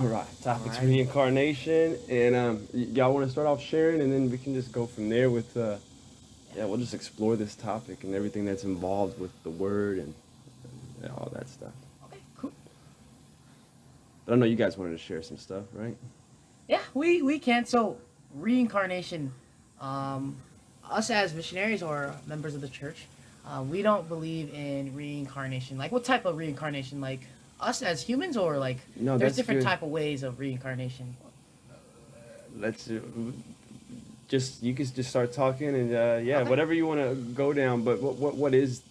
All right, topic's Alrighty. reincarnation, and y'all want to start off sharing, and then we can just go from there with, yeah, we'll just explore this topic and everything that's involved with the word and all that stuff. Okay, cool. But I know you guys wanted to share some stuff, right? Yeah, we can. So reincarnation, um, us as missionaries or members of the church, we don't believe in reincarnation. Like, what type of reincarnation? Like us as humans, or like No, there's that's different good. type of ways of reincarnation. Let's just you can just start talking, and yeah, Okay. whatever you want to go down. But what is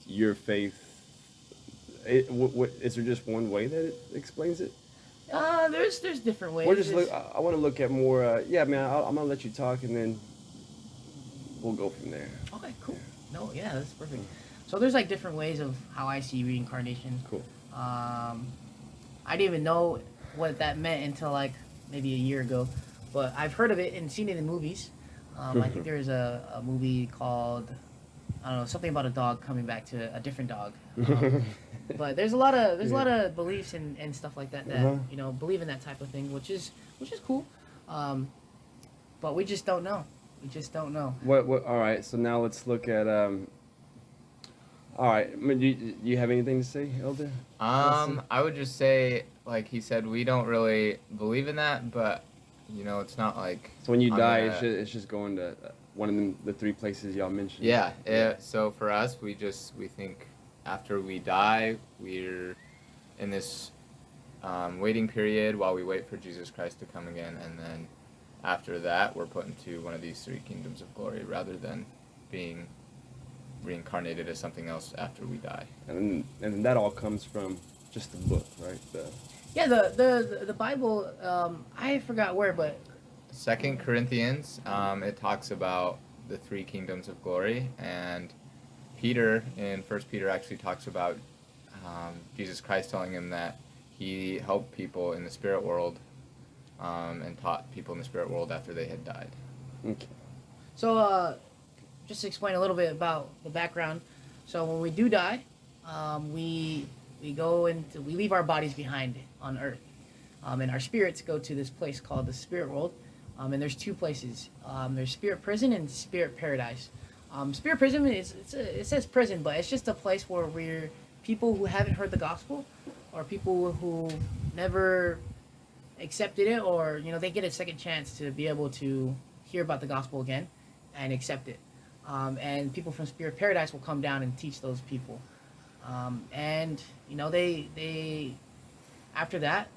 your faith? What is there just one way that it explains it? There's different We're ways. just look. There's I want to look at more. Yeah, man. I'm gonna let you talk, and then we'll go from there. Okay, cool. No, yeah, that's perfect. So there's like different ways of how I see reincarnation. Cool. Um, I didn't even know what that meant until like maybe a year ago, but I've heard of it and seen it in movies. I think there's a movie called, I don't know, something about a dog coming back to a different dog. But there's a lot of beliefs and stuff like that that Uh-huh. believe in that type of thing, which is cool. Um, but we just don't know. We just don't know. What? All right. So now let's look at. All right. I mean, do you have anything to say, Elder? Leslie? I would just say, like he said, we don't really believe in that, but it's not like So when you I'm die, gonna- it's just going to one of the three places y'all mentioned. yeah. So for us, we think after we die, we're in this waiting period while we wait for Jesus Christ to come again, and then after that, we're put into one of these three kingdoms of glory, rather than being reincarnated as something else after we die. And that all comes from just the book, right? Yeah, the Bible. I forgot where, but 2 Corinthians, it talks about the three kingdoms of glory, and Peter in First Peter actually talks about Jesus Christ telling him that he helped people in the spirit world and taught people in the spirit world after they had died. Okay. so just to explain a little bit about the background. So when we do die, we leave our bodies behind on Earth, and our spirits go to this place called the spirit world. And there's two places. There's spirit prison and spirit paradise. Spirit prison it says prison, but it's just a place where we're people who haven't heard the gospel, or people who never accepted it, or they get a second chance to be able to hear about the gospel again and accept it. And people from Spirit Paradise will come down and teach those people. And they after that,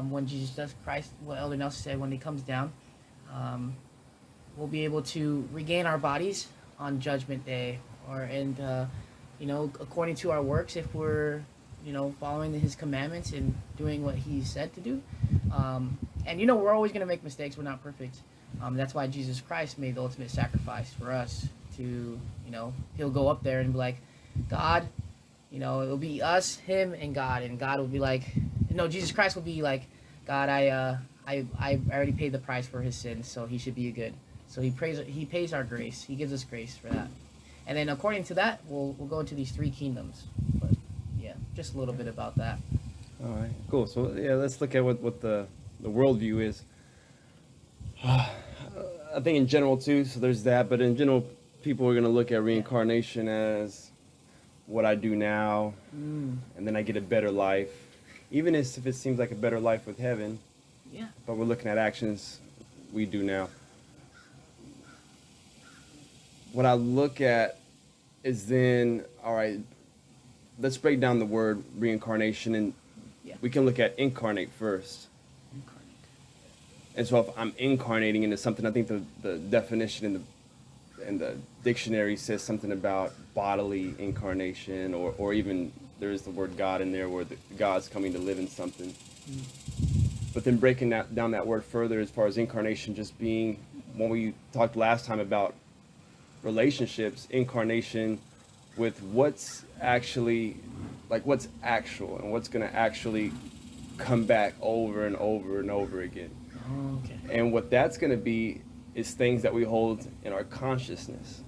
when Jesus does Christ, what Elder Nelson said, when he comes down, we'll be able to regain our bodies on Judgment Day, according to our works, if we're following his commandments and doing what he said to do. And we're always going to make mistakes. We're not perfect. That's why Jesus Christ made the ultimate sacrifice for us to, he'll go up there and be like, God, it'll be us, him, and God will be like, no, Jesus Christ will be like, God, I already paid the price for his sins, so he should be good. So he pays our grace. He gives us grace for that. And then according to that, we'll go into these three kingdoms. But yeah, just a little bit about that. All right. Cool. So yeah, let's look at what the worldview is. I think in general too. So there's that, but in general, people are going to look at reincarnation as what I do now, and then I get a better life, even if it seems like a better life with heaven. Yeah. But we're looking at actions we do now. What I look at is then, all right, let's break down the word reincarnation, and we can look at incarnate first. And so if I'm incarnating into something, I think the definition in the dictionary says something about bodily incarnation, or even there is the word God in there, where God's coming to live in something. But then breaking down that word further, as far as incarnation just being, when we talked last time about relationships, incarnation with what's actually, like what's actual and what's going to actually come back over and over and over again. Okay. And what that's going to be is things that we hold in our consciousness.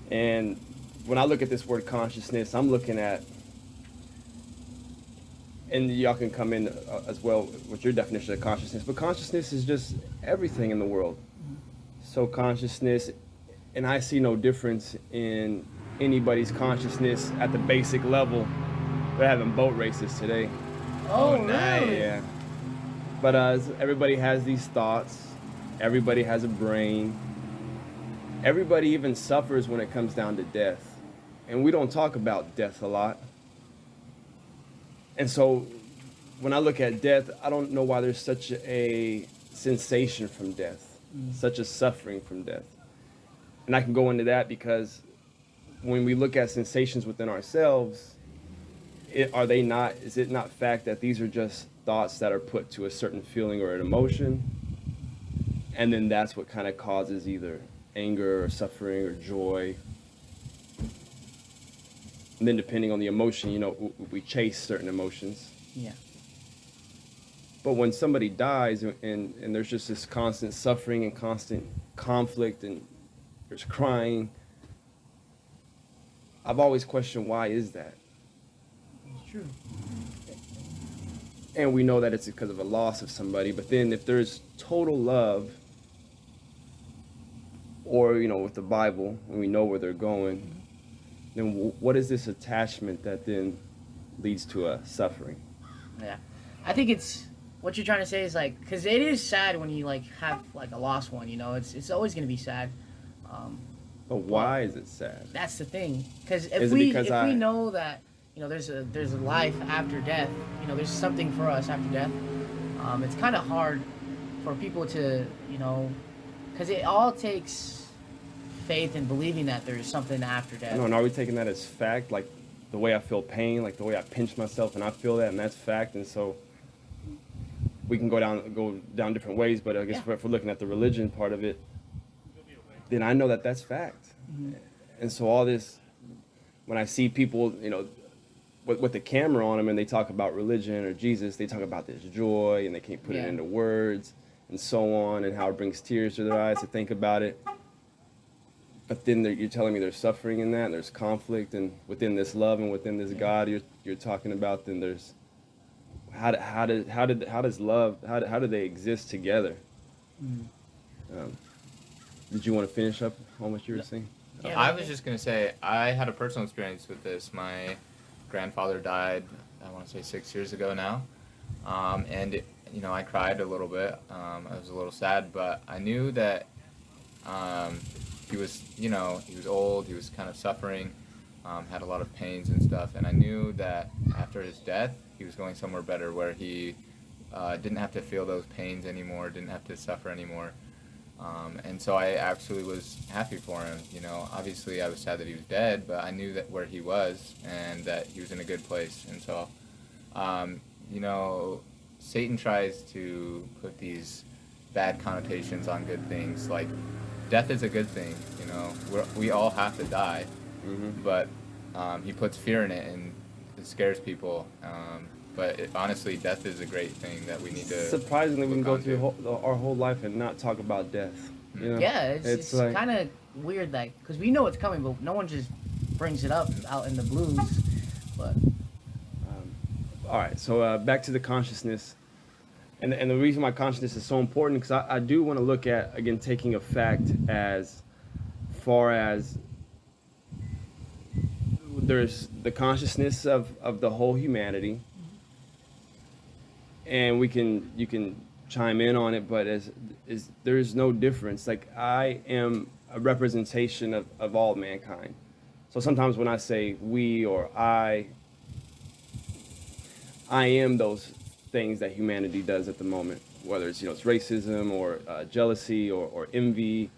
And when I look at this word consciousness, I'm looking at and y'all can come in as well with your definition of consciousness. But consciousness is just everything in the world. So consciousness, and I see no difference in anybody's consciousness at the basic level. They're having boat races today. Oh, nice. really? Yeah. But everybody has these thoughts. Everybody has a brain. Everybody even suffers when it comes down to death. And we don't talk about death a lot. And so when I look at death, I don't know why there's such a sensation from death, such a suffering from death. And I can go into that because when we look at sensations within ourselves, is it not fact that these are just thoughts that are put to a certain feeling or an emotion? And then that's what kind of causes either anger or suffering or joy. And then depending on the emotion, you know, we chase certain emotions. Yeah. But when somebody dies and there's just this constant suffering and constant conflict and there's crying, I've always questioned, why is that? It's true. And we know that it's because of a loss of somebody, but then if there's total love, or, you know, with the Bible, and we know where they're going, then what is this attachment that then leads to a suffering? Yeah. I think it's, what you're trying to say is like, because it is sad when you like have like a lost one, you know, it's always going to be sad. But why is it sad? That's the thing. Because Is if it we because we know that, you know, there's a life after death, you know, there's something for us after death, it's kind of hard for people to, you know, because it all takes faith and believing that there's something after death. No, and are we taking that as fact? Like the way I feel pain, like the way I pinch myself and I feel that, and that's fact. And so we can go down different ways, but I guess if we're looking at the religion part of it, then I know that that's fact. And so all this, when I see people, you know, with the camera on them and they talk about religion or Jesus, they talk about this joy and they can't put it into words and so on, and how it brings tears to their eyes to think about it. But then you're telling me there's suffering in that, and there's conflict, and within this love and within this God you're talking about, then there's how does love, how do they exist together? Did you want to finish up on what you were saying? Yeah, I was just going to say, I had a personal experience with this. My grandfather died, I want to say 6 years ago now. And, you know, I cried a little bit. I was a little sad, but I knew that he was, you know, he was old, he was kind of suffering, had a lot of pains and stuff. And I knew that after his death, he was going somewhere better where he didn't have to feel those pains anymore, didn't have to suffer anymore. And so I actually was happy for him, you know. Obviously I was sad that he was dead, but I knew that where he was and that he was in a good place. And so, you know, Satan tries to put these bad connotations on good things. Like, death is a good thing, you know. We all have to die, but he puts fear in it and it scares people. But honestly, death is a great thing that we need to. Surprisingly, we can go through our whole life and not talk about death. You know? Yeah, it's like, kind of weird, like, because we know it's coming, but no one just brings it up out in the blues. But all right, so back to the consciousness, and the reason why consciousness is so important, because I do want to look at, again, taking a fact as far as there's the consciousness of the whole humanity, and you can chime in on it, but there is no difference. Like, I am a representation of all mankind. So sometimes when I say we or I am those things that humanity does at the moment, whether it's, you know, it's racism or jealousy or envy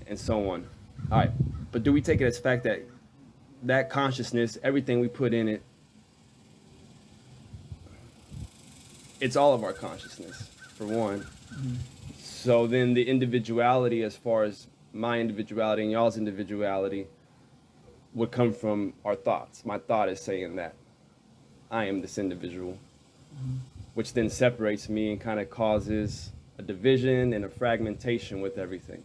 and so on. All right, but do we take it as fact that consciousness, everything we put in it, it's all of our consciousness, for one. So then the individuality, as far as my individuality and y'all's individuality, would come from our thoughts. My thought is saying that I am this individual, which then separates me and kind of causes a division and a fragmentation with everything.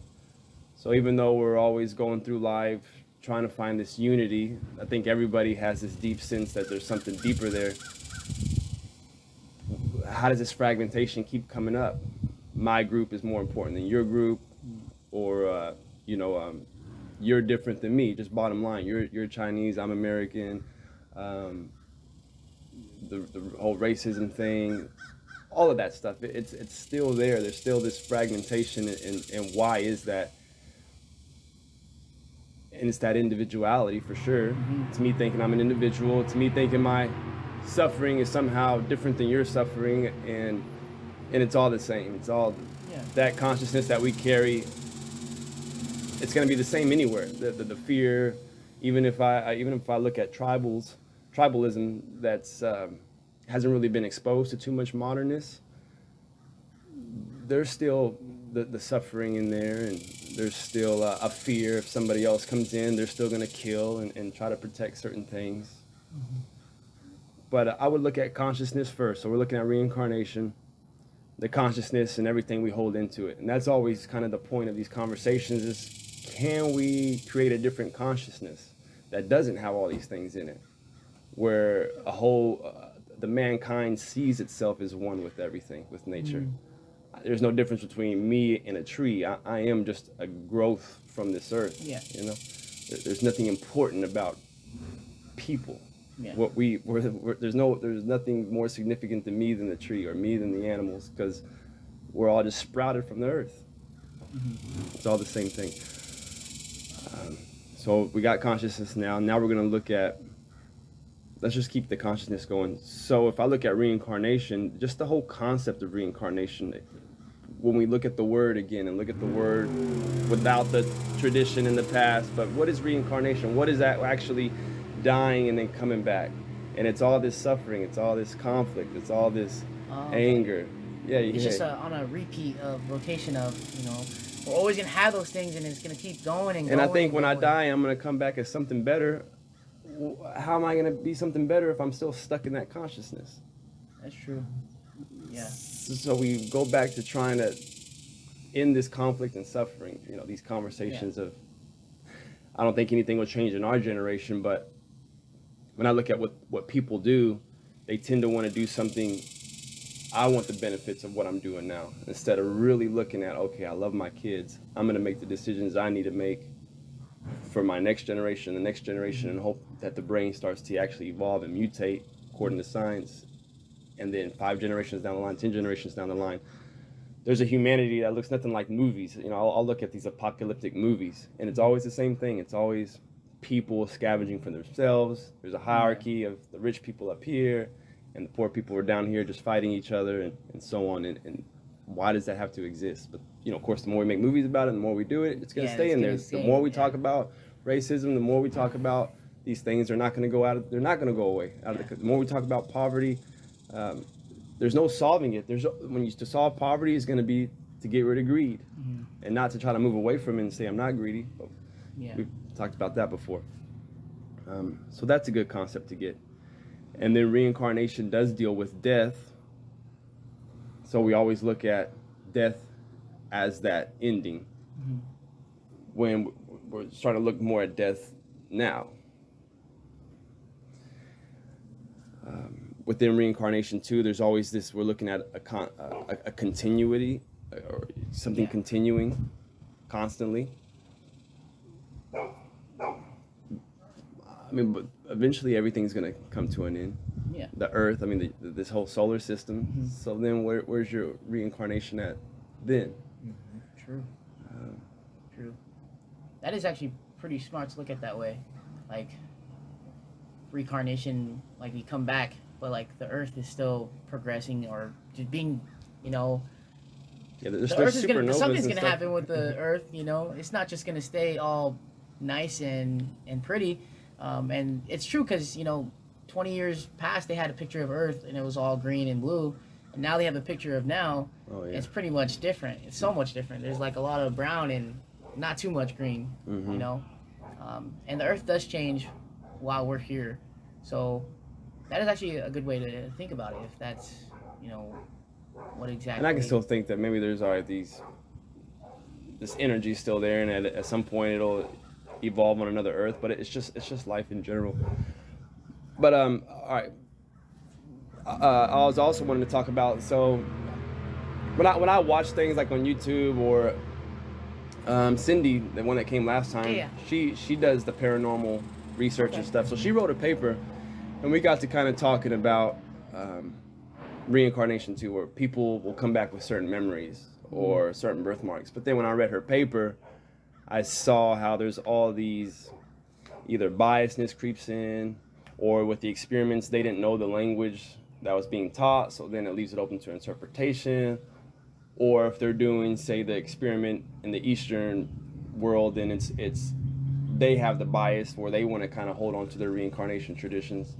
So even though we're always going through life trying to find this unity, I think everybody has this deep sense that there's something deeper there. how does this fragmentation keep coming up? My group is more important than your group, or you're different than me. Just bottom line, you're Chinese, I'm American. The whole racism thing, all of that stuff, it's still there. There's still this fragmentation, and why is that? And it's that individuality for sure. It's me thinking I'm an individual. It's me thinking my suffering is somehow different than your suffering, and it's all the same. It's all that consciousness that we carry. It's going to be the same anywhere. The fear, even if I look at tribalism that's hasn't really been exposed to too much modernness. There's still the suffering in there, and there's still a fear. If somebody else comes in, they're still going to kill and try to protect certain things. But I would look at consciousness first. So we're looking at reincarnation, the consciousness and everything we hold into it. And that's always kind of the point of these conversations is, can we create a different consciousness that doesn't have all these things in it? Where the mankind sees itself as one with everything, with nature. There's no difference between me and a tree. I am just a growth from this earth. Yeah. There's nothing important about people. Yeah. There's nothing more significant to me than the tree or me than the animals, because we're all just sprouted from the earth. It's all the same thing. So we got consciousness now. Now we're going to look at, let's just keep the consciousness going. So if I look at reincarnation, just the whole concept of reincarnation, when we look at the word again and look at the word without the tradition in the past, but what is reincarnation? What is that actually dying and then coming back? And it's all this suffering, it's all this conflict, it's all this anger. Yeah, it's just on a repeat of rotation of, we're always going to have those things, and it's going to keep going and going. And I think when I die, I'm going to come back as something better. How am I going to be something better if I'm still stuck in that consciousness? That's true. Yeah. So we go back to trying to end this conflict and suffering, these conversations of, I don't think anything will change in our generation, but when I look at what people do, they tend to want to do something, I want the benefits of what I'm doing now, instead of really looking at, okay, I love my kids, I'm going to make the decisions I need to make for my next generation, the next generation, and hope that the brain starts to actually evolve and mutate according to science. And then 5 generations down the line, 10 generations down the line, there's a humanity that looks nothing like movies. I'll look at these apocalyptic movies, and it's always the same thing. It's always people scavenging for themselves. There's a hierarchy of the rich people up here, and the poor people are down here just fighting each other, and so on. And why does that have to exist? But of course, the more we make movies about it, the more we do it, it's going to stay in there. The more we talk about racism, the more we talk about these things, they're not going to go out. They're not going to go away. The more we talk about poverty, there's no solving it. To solve poverty is going to be to get rid of greed, and not to try to move away from it and say I'm not greedy. But we've talked about that before. So that's a good concept to get. And then reincarnation does deal with death. So we always look at death as that ending. When we're starting to look more at death now. Within reincarnation too, there's always this, we're looking at a continuity, or something continuing constantly. But eventually everything's going to come to an end. Yeah. The earth, this whole solar system. So then where's your reincarnation at then? True. True. That is actually pretty smart to look at that way. Like, reincarnation, like we come back, but like the earth is still progressing, or just being, the earth is something's gonna happen with the earth. It's not just gonna stay all nice and pretty. And it's true, because 20 years past they had a picture of Earth and it was all green and blue, and now they have a picture of now. It's pretty much different. It's so much different. There's like a lot of brown and not too much green. And the Earth does change while we're here, so that is actually a good way to think about it, if that's what exactly. And I can still think that maybe there's this energy still there, and at some point it'll evolve on another Earth, but it's just life in general. But all right, I was also wanting to talk about, so when I watch things like on YouTube or Cindy, the one that came last time, Yeah. she does the paranormal research and Okay. stuff. So she wrote a paper, and we got to kind of talking about reincarnation too, where people will come back with certain memories or certain birthmarks. But then when I read her paper, I saw how there's all these either biasness creeps in, or with the experiments they didn't know the language that was being taught, so then it leaves it open to interpretation. Or if they're doing, say, the experiment in the Eastern world, then it's they have the bias where they want to kind of hold on to their reincarnation traditions.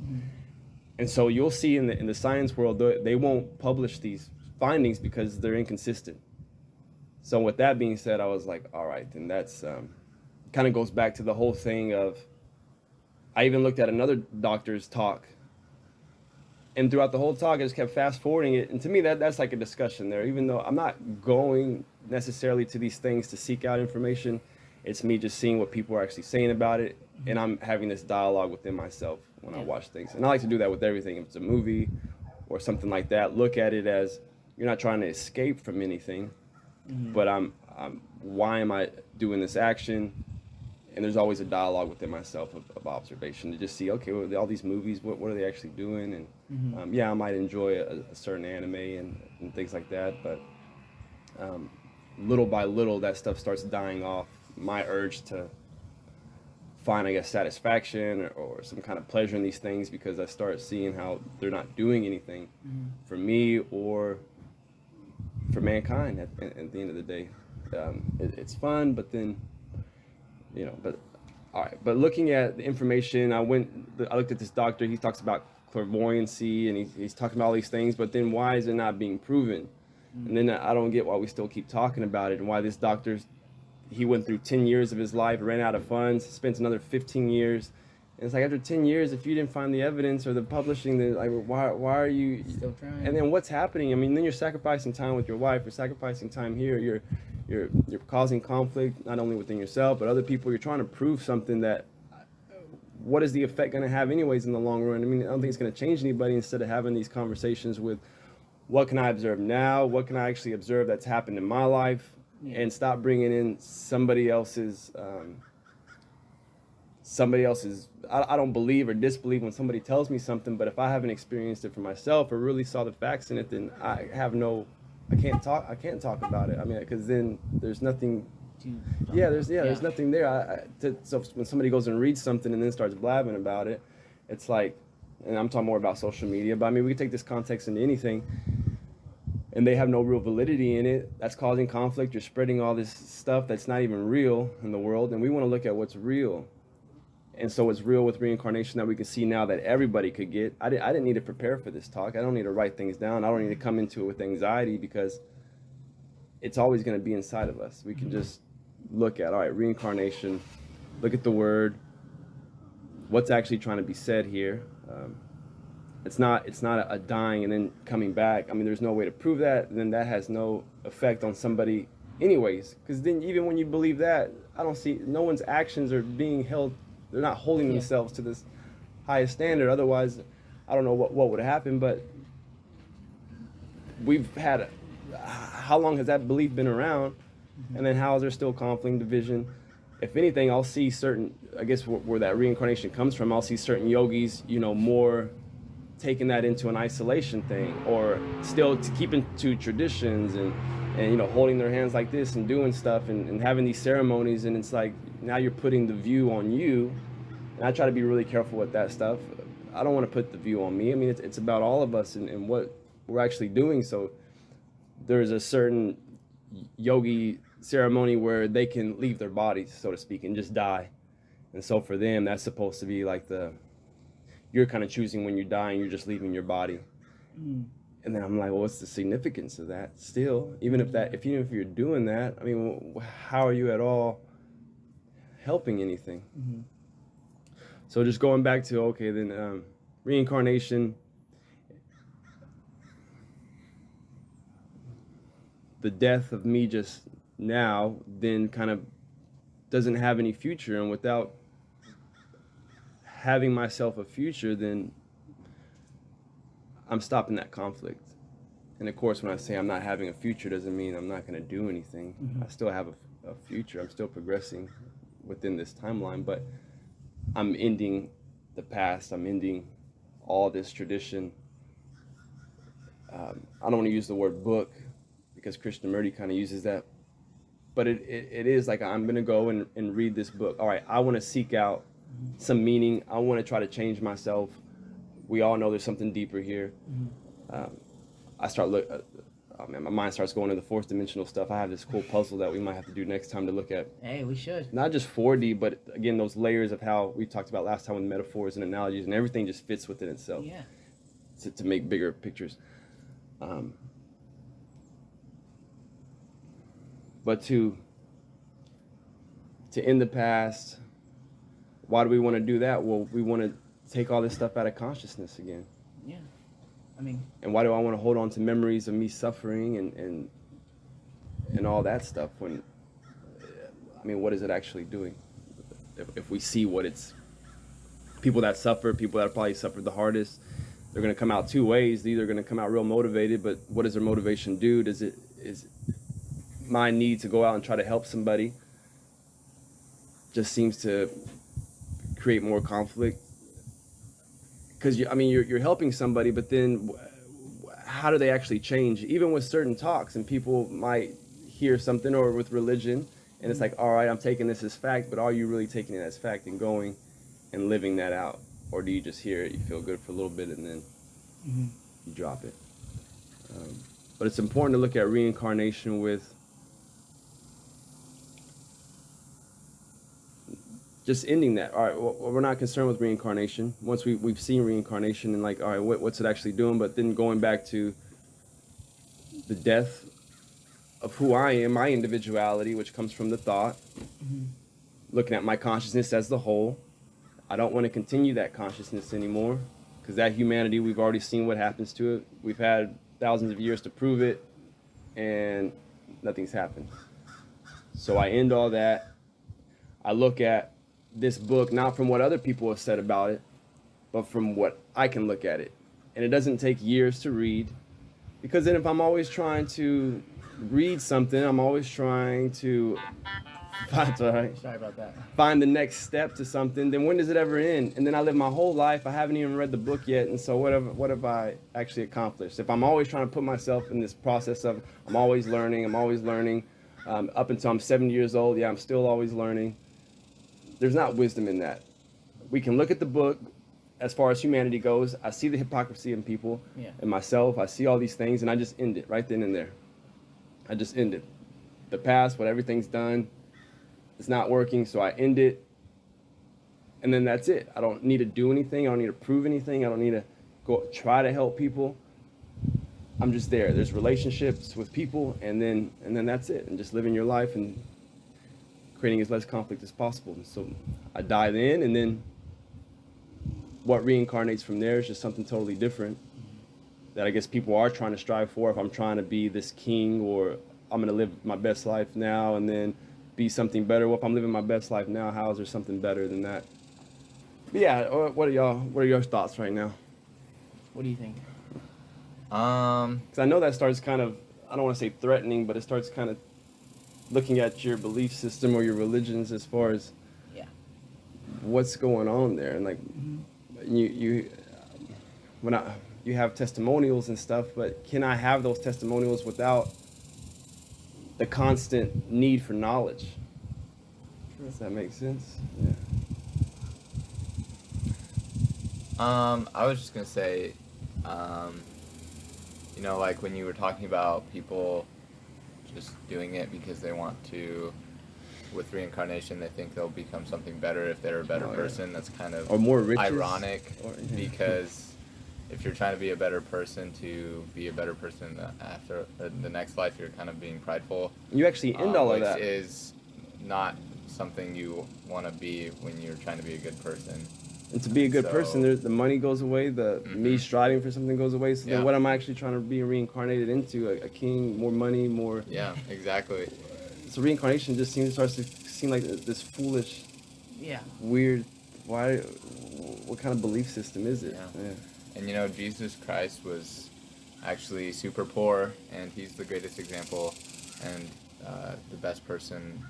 And so you'll see in the science world, they won't publish these findings because they're inconsistent. So with that being said, I was like, all right, then that's kind of goes back to the whole thing of, I even looked at another doctor's talk, and throughout the whole talk, I just kept fast forwarding it. And to me, that's like a discussion there. Even though I'm not going necessarily to these things to seek out information, it's me just seeing what people are actually saying about it, and I'm having this dialogue within myself when I watch things. And I like to do that with everything. If it's a movie or something like that, look at it as you're not trying to escape from anything, but I'm why am I doing this action? And there's always a dialogue within myself of observation to just see, okay, well, all these movies, what are they actually doing? And yeah, I might enjoy a certain anime and things like that, but little by little, that stuff starts dying off. My urge to find, I guess, satisfaction or some kind of pleasure in these things, because I start seeing how they're not doing anything for me or for mankind at the end of the day. It's fun, but then, but all right. But looking at the information, I looked at this doctor. He talks about clairvoyancy, and he's talking about all these things. But then why is it not being proven? And then I don't get why we still keep talking about it, and why this he went through 10 years of his life, ran out of funds, spent another 15 years. And it's like, after 10 years, if you didn't find the evidence or the publishing, then like, why are you still trying? And then what's happening? I mean, then you're sacrificing time with your wife, you're sacrificing time here, you're causing conflict not only within yourself but other people. You're trying to prove something that, what is the effect going to have anyways in the long run? I mean, I don't think it's going to change anybody, instead of having these conversations with, what can I observe now? What can I actually observe that's happened in my life? And stop bringing in somebody else's I don't believe or disbelieve when somebody tells me something, but if I haven't experienced it for myself or really saw the facts in it, then I can't talk about it. I mean, because then there's nothing. There's nothing there. So when somebody goes and reads something and then starts blabbing about it, it's like, and I'm talking more about social media, but I mean, we can take this context into anything, and they have no real validity in it. That's causing conflict. You're spreading all this stuff that's not even real in the world, and we want to look at what's real. And so it's real with reincarnation that we can see now that everybody could get. I didn't need to prepare for this talk. I don't need to write things down. I don't need to come into it with anxiety, because it's always going to be inside of us. We can just look at, all right, reincarnation, look at the word, what's actually trying to be said here. It's not a dying and then coming back. I mean, there's no way to prove that. And then that has no effect on somebody anyways. Because then even when you believe that, I don't see, no one's actions are being held. They're not holding themselves to this highest standard. Otherwise, I don't know what would happen. But we've had, how long has that belief been around? And then how is there still conflict, division? If anything, I'll see certain, I guess where that reincarnation comes from, I'll see certain yogis, more taking that into an isolation thing, or still keeping to traditions and holding their hands like this and doing stuff and having these ceremonies. And it's like, now you're putting the view on you. And I try to be really careful with that stuff. I don't want to put the view on me. I mean, it's about all of us and what we're actually doing. So there's a certain yogi ceremony where they can leave their bodies, so to speak, and just die. And so for them, that's supposed to be like you're kind of choosing when you're dying, you're just leaving your body. And then I'm like, well, what's the significance of that still? Even if you're doing that, I mean, how are you at all helping anything? So just going back to, okay, then reincarnation, the death of me just now then kind of doesn't have any future, and without having myself a future, then I'm stopping that conflict. And of course, when I say I'm not having a future, doesn't mean I'm not going to do anything. I still have a future. I'm still progressing within this timeline, but I'm ending the past. I'm ending all this tradition. I don't want to use the word book because Krishnamurti kind of uses that, but it is like I'm going to go and read this book. All right, I want to seek out some meaning. I want to try to change myself. We all know there's something deeper here. I start my mind starts going to the fourth dimensional stuff. I have this cool puzzle that we might have to do next time to look at. Hey, we should. Not just 4D, but again, those layers of how we talked about last time with metaphors and analogies, and everything just fits within itself. Yeah. To make bigger pictures. But to end the past, why do we want to do that? Well, we want to take all this stuff out of consciousness again. Yeah. I mean, and why do I want to hold on to memories of me suffering and all that stuff when, I mean, what is it actually doing? If we see what it's, people that suffer, people that probably suffered the hardest, they're going to come out two ways. They're either going to come out real motivated, but what does their motivation do? Is my need to go out and try to help somebody just seems to create more conflict? Because you're helping somebody, but then how do they actually change? Even with certain talks, and people might hear something, or with religion, and it's like, all right, I'm taking this as fact, but are you really taking it as fact and going and living that out? Or do you just hear it, you feel good for a little bit, and then you drop it? But it's important to look at reincarnation with just ending that. All right, well, we're not concerned with reincarnation. Once we've seen reincarnation and like, all right, what's it actually doing? But then going back to the death of who I am, my individuality, which comes from the thought, looking at my consciousness as the whole. I don't want to continue that consciousness anymore, because that humanity, we've already seen what happens to it. We've had thousands of years to prove it, and nothing's happened. So I end all that. I look at this book not from what other people have said about it, but from what I can look at it. And it doesn't take years to read, because then if I'm always trying to read something, I'm always trying to Sorry about that. find the next step to something, then when does it ever end? And then I live my whole life, I haven't even read the book yet, and so what have I actually accomplished? If I'm always trying to put myself in this process of I'm always learning, up until I'm 70 years old, I'm still always learning. There's not wisdom in that. We can look at the book as far as humanity goes. I see the hypocrisy in people and myself. I see all these things, and I just end it right then and there. I just end it. The past, what everything's done, it's not working, so I end it, and then that's it. I don't need to do anything. I don't need to prove anything. I don't need to go try to help people. I'm just there. There's relationships with people, and then that's it. And just living your life and creating as less conflict as possible. And so I dive in, and then what reincarnates from there is just something totally different that I guess people are trying to strive for. If I'm trying to be this king, or I'm going to live my best life now and then be something better. Well, if I'm living my best life now, how is there something better than that? But yeah, what are your thoughts right now? What do you think? Because I know that starts kind of, I don't want to say threatening, but it starts kind of looking at your belief system or your religions as far as what's going on there. And like you have testimonials and stuff, but can I have those testimonials without the constant need for knowledge? Does that make sense? Yeah. I was just gonna say, like when you were talking about people just doing it because they want to, with reincarnation, they think they'll become something better if they're a better person. That's kind of or more riches, ironic, because if you're trying to be a better person to be a better person after the next life, you're kind of being prideful. You actually end all of that. Which is not something you want to be when you're trying to be a good person. And to be a good person, the money goes away, me striving for something goes away. So then what am I actually trying to be reincarnated into? A king, more money, more... Yeah, exactly. So reincarnation just starts to seem like this foolish, weird, what kind of belief system is it? And Jesus Christ was actually super poor, and he's the greatest example and the best person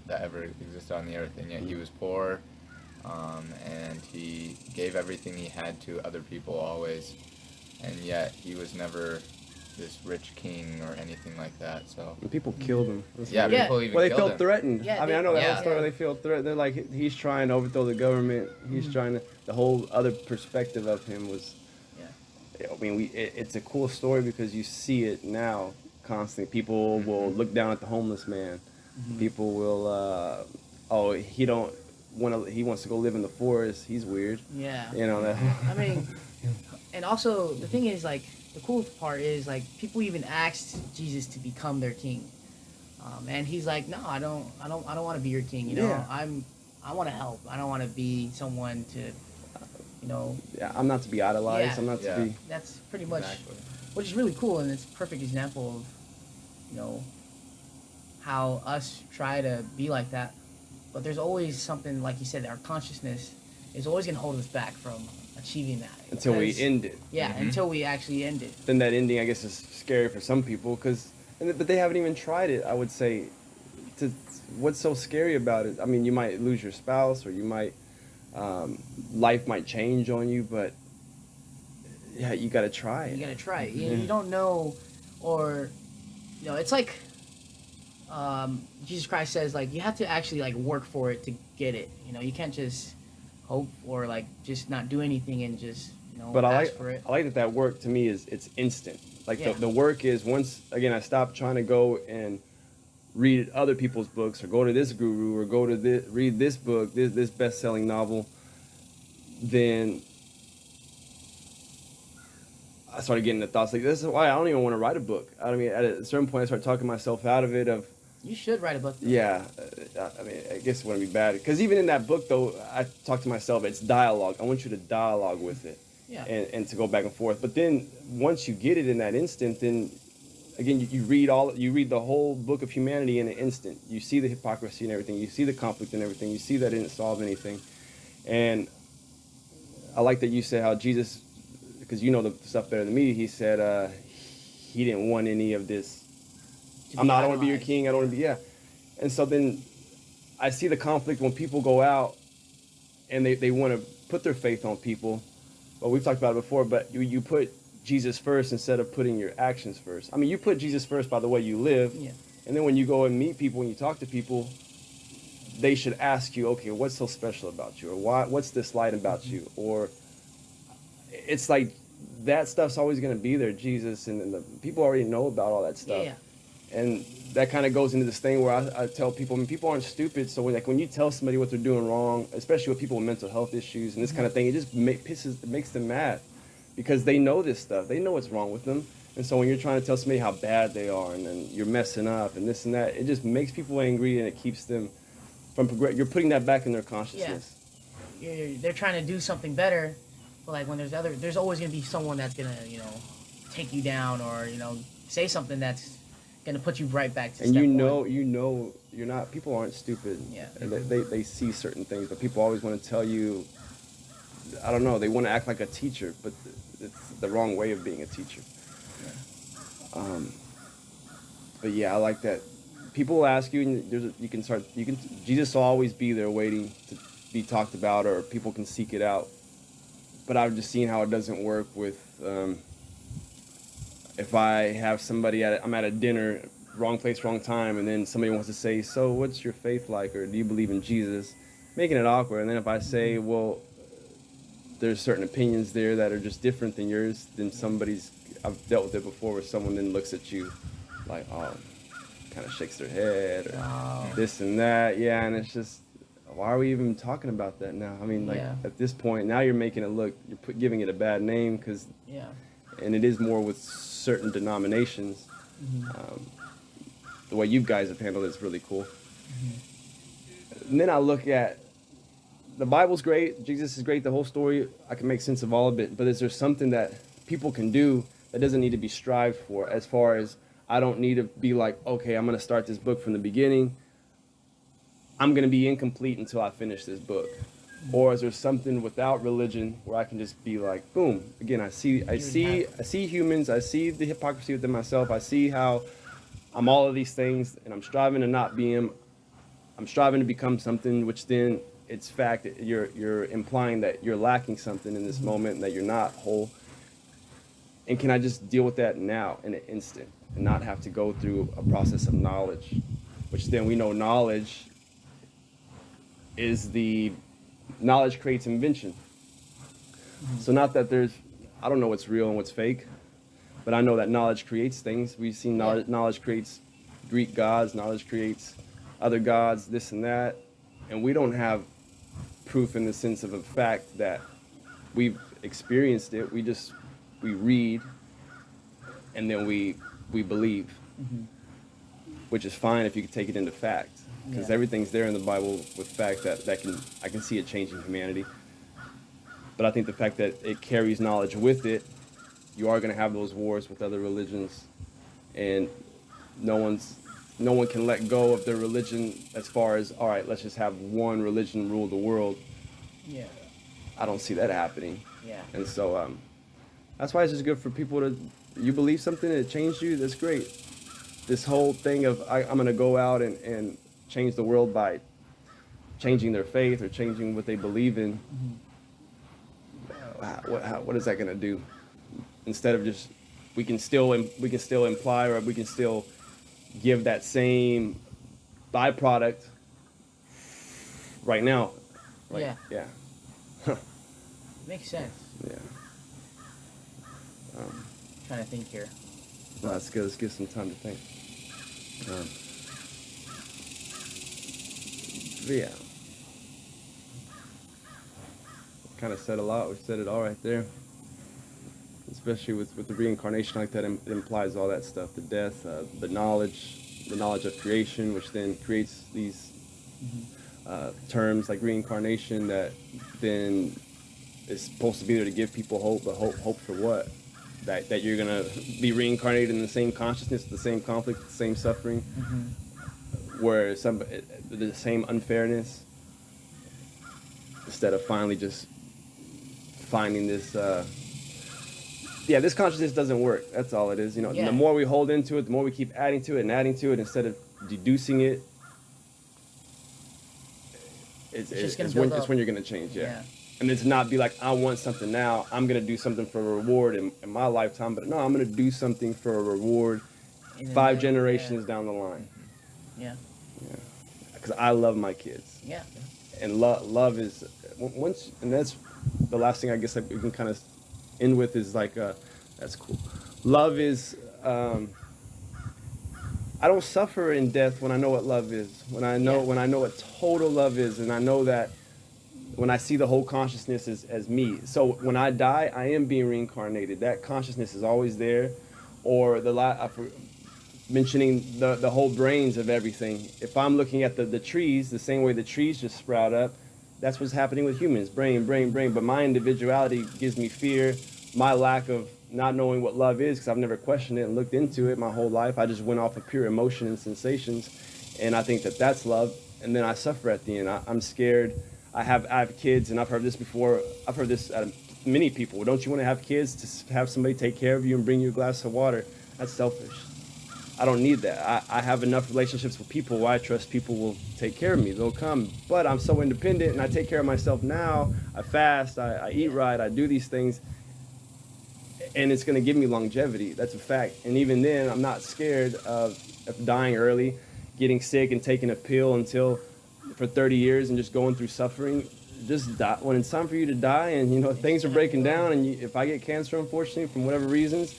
that ever existed on the earth. And yet he was poor, and he gave everything he had to other people always. And yet he was never this rich king or anything like that. So And people killed him. yeah, people even Well, they killed felt him. threatened. Yeah, I mean, I know that yeah. whole story. They feel threatened. They're like, he's trying to overthrow the government. He's trying to. The whole other perspective of him was. I mean, it's a cool story because you see it now constantly. People will look down at the homeless man. People will, oh, he don't want to. He wants to go live in the forest. He's weird. Yeah. You know that. I mean, and also the thing is, like, the cool part is, like, people even asked Jesus to become their king, and he's like, no, I don't want to be your king. You know, Yeah. I want to help. I don't want to be someone to, you know. Yeah, I'm not to be idolized. Yeah. I'm not to be. That's pretty much, Exactly. which is really cool, and it's a perfect example of, you know, how us try to be like that, but there's always something, like you said, our consciousness is always gonna hold us back from achieving that Until we Because- end it. Yeah, until we actually end it. Then that ending, I guess, is scary for some people but they haven't even tried it. I would say, what's so scary about it? I mean, you might lose your spouse, or you might, life might change on you, but yeah, you got to try it. You gotta try it. You don't know, or it's like Jesus Christ says, like, you have to actually, like, work for it to get it. You can't just hope, or, like, just not do anything and just But ask for it. I like that work to me it's instant. Like Yeah. the work is, once again I stop trying to go and read other people's books, or go to this guru, or go to read this book, this best-selling novel, then I started getting the thoughts like, this is why I don't even want to write a book. I mean, at a certain point I started talking myself out of it. You should write a book, though. Yeah, I mean, I guess it wouldn't be bad, because even in that book, though, I talk to myself. It's dialogue. I want you to dialogue with it, Yeah. and to go back and forth. But then once you get it in that instant, then again you read the whole book of humanity in an instant. You see the hypocrisy and everything. You see the conflict and everything. You see that it didn't solve anything. And I like that you said how Jesus, because you know the stuff better than me. He said he didn't want any of this. I don't want to be your king. I don't want to be, yeah. And so then I see the conflict when people go out and they want to put their faith on people. Well, we've talked about it before, but you put Jesus first instead of putting your actions first. I mean, you put Jesus first by the way you live. Yeah. And then when you go and meet people, when you talk to people, they should ask you, okay, what's so special about you? Or what's this light about you? Or it's like that stuff's always going to be there, Jesus. And the people already know about all that stuff. Yeah. And that kind of goes into this thing where I tell people, I mean, people aren't stupid. So when you tell somebody what they're doing wrong, especially with people with mental health issues and this kind of thing, it just makes them mad, because they know this stuff. They know what's wrong with them. And so when you're trying to tell somebody how bad they are, and then you're messing up and this and that, it just makes people angry, and it keeps them from You're putting that back in their consciousness. They're trying to do something better, but, like, when there's always gonna be someone that's gonna take you down, or say something that's gonna put you right back to And step you one. know, you're not. People aren't stupid. Yeah. And they see certain things, but people always want to tell you. I don't know. They want to act like a teacher, but it's the wrong way of being a teacher. But yeah, I like that. People will ask you, and Jesus will always be there waiting to be talked about, or people can seek it out. But I've just seen how it doesn't work with. If I have somebody I'm at a dinner, wrong place, wrong time, and then somebody wants to say, so what's your faith like, or do you believe in Jesus? Making it awkward. And then if I say, well, there's certain opinions there that are just different than yours, then I've dealt with it before, where someone then looks at you like, oh, kind of shakes their head, or this and that. Yeah, and it's just, why are we even talking about that now? I mean, like, at this point, now you're making it look, giving it a bad name, because, and it is more with certain denominations. The way you guys have handled it is really cool. And then I look at, the Bible's great, Jesus is great, the whole story, I can make sense of all of it, but is there something that people can do that doesn't need to be strived for, as far as, I don't need to be like, okay, I'm going to start this book from the beginning. I'm going to be incomplete until I finish this book. Or is there something without religion where I can just be like, boom, again, I see humans, I see the hypocrisy within myself, I see how I'm all of these things, and I'm striving to not be them. I'm striving to become something, which then it's fact that you're implying that you're lacking something in this moment, and that you're not whole. And can I just deal with that now in an instant and not have to go through a process of knowledge, which then we know knowledge is the knowledge creates invention. So not that I don't know what's real and what's fake, but I know that knowledge creates things. We've seen knowledge creates Greek gods, knowledge creates other gods, this and that. And we don't have proof in the sense of a fact that we've experienced it. We read and then we believe, which is fine if you can take it into fact. Because everything's there in the Bible with fact that I can see it changing humanity. But I think the fact that it carries knowledge with it, you are going to have those wars with other religions, and no one can let go of their religion as far as, all right, let's just have one religion rule the world. Yeah. I don't see that happening. Yeah. And so that's why it's just good for people you believe something and it changed you, that's great. This whole thing of I'm going to go out and change the world by changing their faith or changing what they believe in. What is that going to do? Instead of just we can still imply, or we can still give that same byproduct right now. Like, yeah. Makes sense. Yeah. Trying to think here. Well, that's good. Let's give some time to think. Yeah. Kind of said a lot. We said it all right there. Especially with the reincarnation like that, it implies all that stuff: the death, the knowledge of creation, which then creates these terms like reincarnation that then is supposed to be there to give people hope. But hope for what? That you're gonna be reincarnated in the same consciousness, the same conflict, the same suffering, where the same unfairness, instead of finally just finding this. This consciousness doesn't work. That's all it is. The more we hold into it, the more we keep adding to it, instead of deducing it, it's when you're going to change. Yeah. And it's not be like, I want something now. I'm going to do something for a reward in my lifetime. But no, I'm going to do something for a reward 5 generations down the line. Yeah. Yeah. Because I love my kids. Yeah. And love is, and that's the last thing I guess we can kind of end with is like, that's cool. Love is, I don't suffer in death when I know what love is. When I know what total love is, and I know that when I see the whole consciousness as me. So when I die, I am being reincarnated. That consciousness is always there. Or mentioning the whole brains of everything. If I'm looking at the trees, the same way the trees just sprout up, that's what's happening with humans. Brain. But my individuality gives me fear. My lack of not knowing what love is, because I've never questioned it and looked into it my whole life. I just went off of pure emotion and sensations. And I think that's love. And then I suffer at the end. I'm scared. I have kids, and I've heard this before. I've heard this out of many people. Don't you want to have kids to have somebody take care of you and bring you a glass of water? That's selfish. I don't need that. I have enough relationships with people where I trust people will take care of me. They'll come. But I'm so independent, and I take care of myself now. I fast. I eat right. I do these things. And it's going to give me longevity. That's a fact. And even then, I'm not scared of dying early, getting sick and taking a pill for 30 years and just going through suffering. Just die. When it's time for you to die and, things are breaking down, and if I get cancer, unfortunately, from whatever reasons,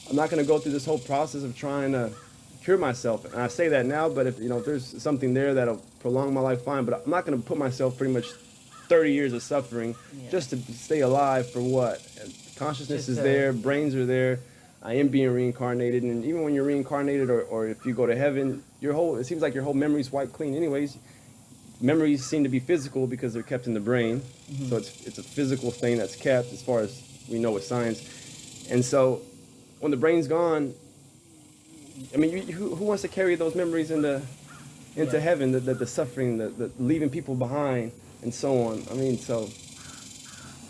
I'm not going to go through this whole process of trying to cure myself. And I say that now, but if there's something there that'll prolong my life, fine. But I'm not going to put myself pretty much 30 years of suffering just to stay alive for what? Consciousness is there, brains are there. I am being reincarnated, and even when you're reincarnated, or if you go to heaven, it seems like your whole memory's wiped clean. Anyways, memories seem to be physical because they're kept in the brain, so it's a physical thing that's kept as far as we know with science. And so, when the brain's gone, I mean, who wants to carry those memories into heaven? The suffering, the leaving people behind. and so on. I mean, so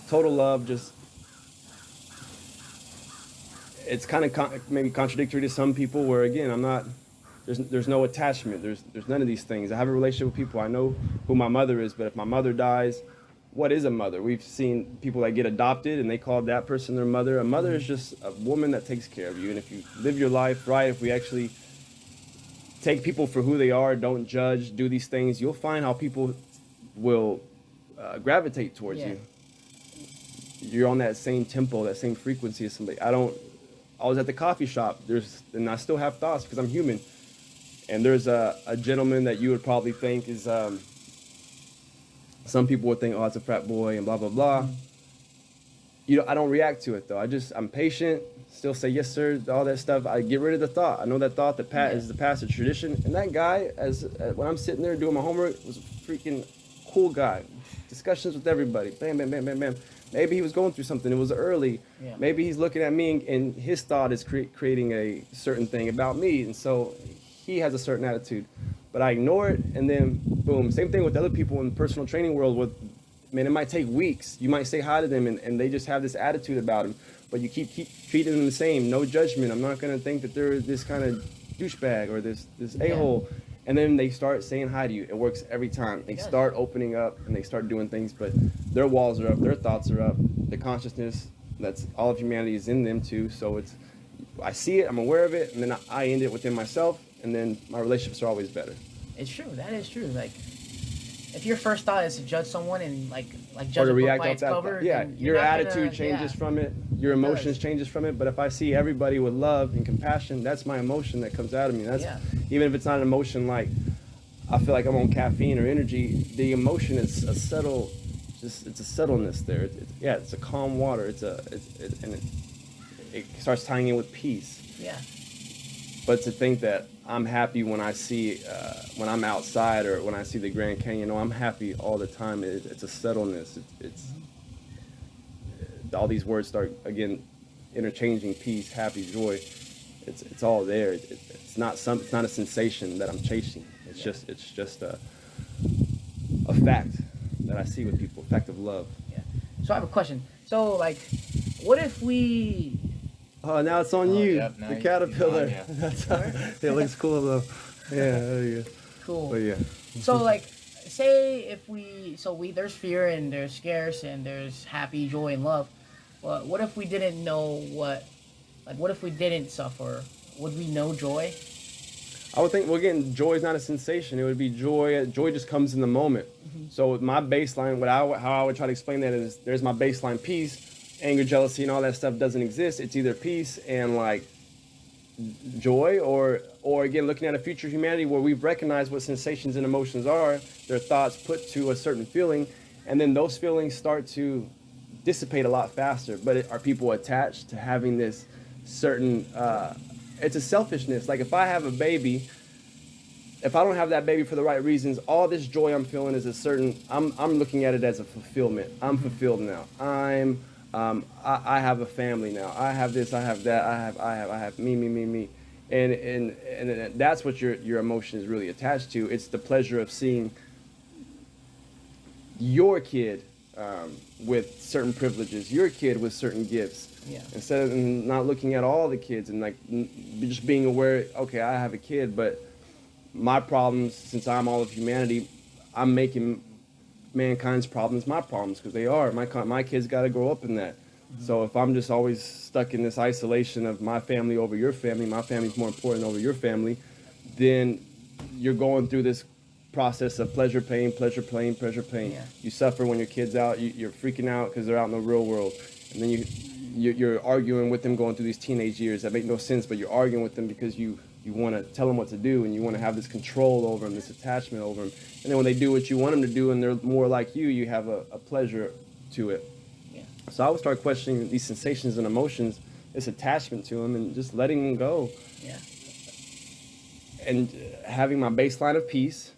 total love, just it's kind of maybe contradictory to some people. Where again, I'm not. There's no attachment. There's none of these things. I have a relationship with people. I know who my mother is, but if my mother dies, what is a mother? We've seen people that get adopted and they call that person their mother. A mother is just a woman that takes care of you. And if you live your life right, if we actually take people for who they are, don't judge, do these things, you'll find how people will gravitate towards you. You're on that same tempo, that same frequency as somebody. I was at the coffee shop. And I still have thoughts because I'm human. And there's a gentleman that you would probably think is, some people would think, oh, it's a frat boy and blah, blah, blah. I don't react to it though. I'm patient, still say yes, sir, all that stuff. I get rid of the thought. I know that thought that is the past, of tradition. And that guy, when I'm sitting there doing my homework, was a freaking cool guy. Discussions with everybody. Bam, bam, bam, bam, bam. Maybe he was going through something. It was early. Yeah. Maybe he's looking at me and his thought is creating a certain thing about me. And so he has a certain attitude. But I ignore it, and then boom. Same thing with other people in the personal training world. Man, it might take weeks. You might say hi to them, and they just have this attitude about them. But you keep treating them the same. No judgment. I'm not going to think that they're this kind of douchebag or this a-hole. And then they start saying hi to you. It works every time. They start opening up, and they start doing things. But their walls are up. Their thoughts are up. The consciousness, that's all of humanity is in them too. So I see it. I'm aware of it. And then I end it within myself. And then my relationships are always better. It's true. That is true. Like, if your first thought is to judge someone and like judge or to a book react by its cover, your attitude changes from it. Your emotions changes from it. But if I see everybody with love and compassion, that's my emotion that comes out of me. Even if it's not an emotion like I feel like I'm on caffeine or energy. The emotion is a subtle, it's a subtleness there. It's a calm water. It starts tying in with peace. Yeah. But to think that I'm happy when I see, when I'm outside or when I see the Grand Canyon, I'm happy all the time. It's a subtleness. It's all these words start, again, interchanging peace, happy, joy. It's all there. It's not a sensation that I'm chasing. It's just a fact that I see with people, a fact of love. Yeah. So I have a question. So, like, what if we... Oh, now it's on you. Yep, the caterpillar. It looks cool though. Yeah, there you go. Cool. But yeah. So like, say if there's fear and there's scarce and there's happy, joy, and love. But what if we didn't know what if we didn't suffer? Would we know joy? I would think, well, again, joy is not a sensation. It would be joy. Joy just comes in the moment. Mm-hmm. So my baseline, how I would try to explain that is, there's my baseline peace. Anger, jealousy, and all that stuff doesn't exist. It's either peace and like joy, or again, looking at a future humanity where we've recognized what sensations and emotions are, their thoughts put to a certain feeling, and then those feelings start to dissipate a lot faster. But are people attached to having this certain, it's a selfishness. Like if I have a baby, if I don't have that baby for the right reasons, all this joy I'm feeling is a certain, I'm looking at it as a fulfillment. I'm fulfilled now. I have a family now. I have this, I have that, I have me. And that's what your emotion is really attached to. It's the pleasure of seeing your kid with certain privileges, your kid with certain gifts. Yeah. Instead of not looking at all the kids and like just being aware, okay, I have a kid, but my problems, since I'm all of humanity, I'm making mankind's problems my problems, because they are. My kids got to grow up in that. Mm-hmm. So if I'm just always stuck in this isolation of my family over your family, my family's more important over your family, then you're going through this process of pleasure, pain. Yeah. You suffer when your kid's out. You're freaking out because they're out in the real world. And then you're arguing with them going through these teenage years that make no sense, but you're arguing with them because you want to tell them what to do, and you want to have this control over them, this attachment over them. And then when they do what you want them to do and they're more like you have a pleasure to it. Yeah. So I would start questioning these sensations and emotions, this attachment to them, and just letting them go. Yeah. And having my baseline of peace.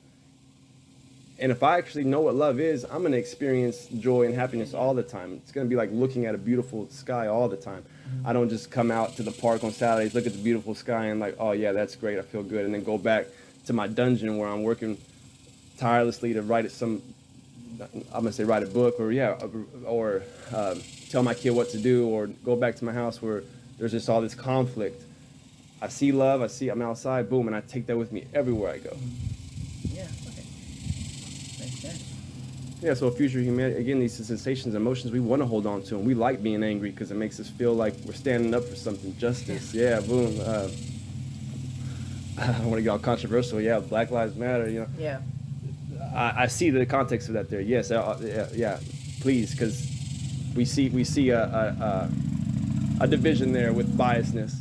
And if I actually know what love is, I'm going to experience joy and happiness all the time. It's going to be like looking at a beautiful sky all the time. Mm-hmm. I don't just come out to the park on Saturdays, look at the beautiful sky and like, oh yeah, that's great, I feel good. And then go back to my dungeon where I'm working tirelessly to write some I'm gonna say write a book, or tell my kid what to do, or go back to my house where there's just all this conflict. I see love, I'm outside, boom, and I take that with me everywhere I go. Yeah. Okay. Makes sense. Yeah, so future humanity, again, these sensations, emotions, we want to hold on to them. We like being angry because it makes us feel like we're standing up for something, justice. Yeah, boom. I don't want to get all controversial. Yeah, Black Lives Matter. Yeah. I see the context of that there. Yes, yeah, please, because we see a division there with biasness.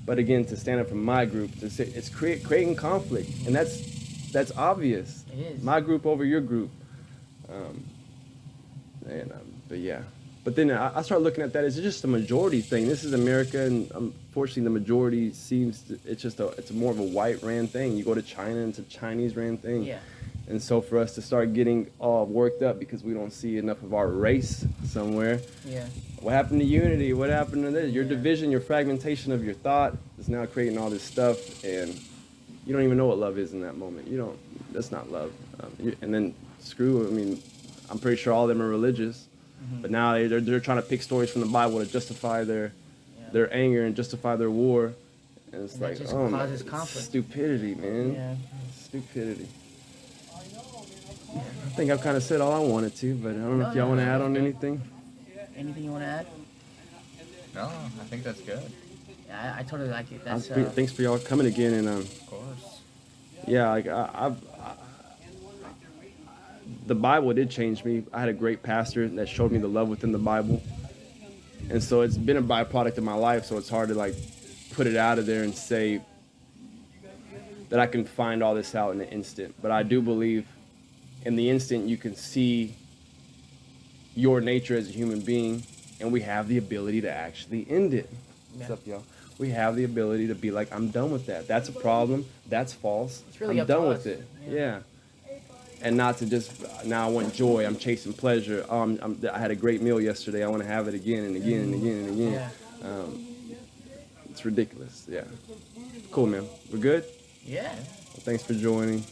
But again, to stand up for my group, to say it's creating conflict, and that's obvious. It is. My group over your group. But yeah. But then I start looking at that as just a majority thing. This is America, and unfortunately, the majority it's more of a white ran thing. You go to China, and it's a Chinese ran thing. Yeah. And so for us to start getting all worked up because we don't see enough of our race somewhere. Yeah. What happened to unity? What happened to this? Your division, your fragmentation of your thought is now creating all this stuff, and you don't even know what love is in that moment. That's not love. And then I'm pretty sure all of them are religious, but now they're trying to pick stories from the Bible to justify their anger and justify their war. And it's like, just oh, causes conflict. Stupidity, man. Yeah. Stupidity. I think I've kind of said all I wanted to, but I don't know if y'all want to add on anything. Anything you want to add? No, I think that's good. Yeah, I totally like it. That's Thanks for y'all coming again, and Of course. yeah, like the Bible did change me. I had a great pastor that showed me the love within the Bible, and so it's been a byproduct of my life. So it's hard to like put it out of there and say that I can find all this out in an instant. But I do believe in the instant you can see your nature as a human being, and we have the ability to actually end it. What's up, y'all? We have the ability to be like, I'm done with that. That's a problem. That's false. It's really I'm up to done us. with it. Yeah. And not to just, now I want joy. I'm chasing pleasure. I had a great meal yesterday. I want to have it again and again and again and again. Yeah. It's ridiculous. Yeah. Cool, man. We're good? Yeah. Well, thanks for joining.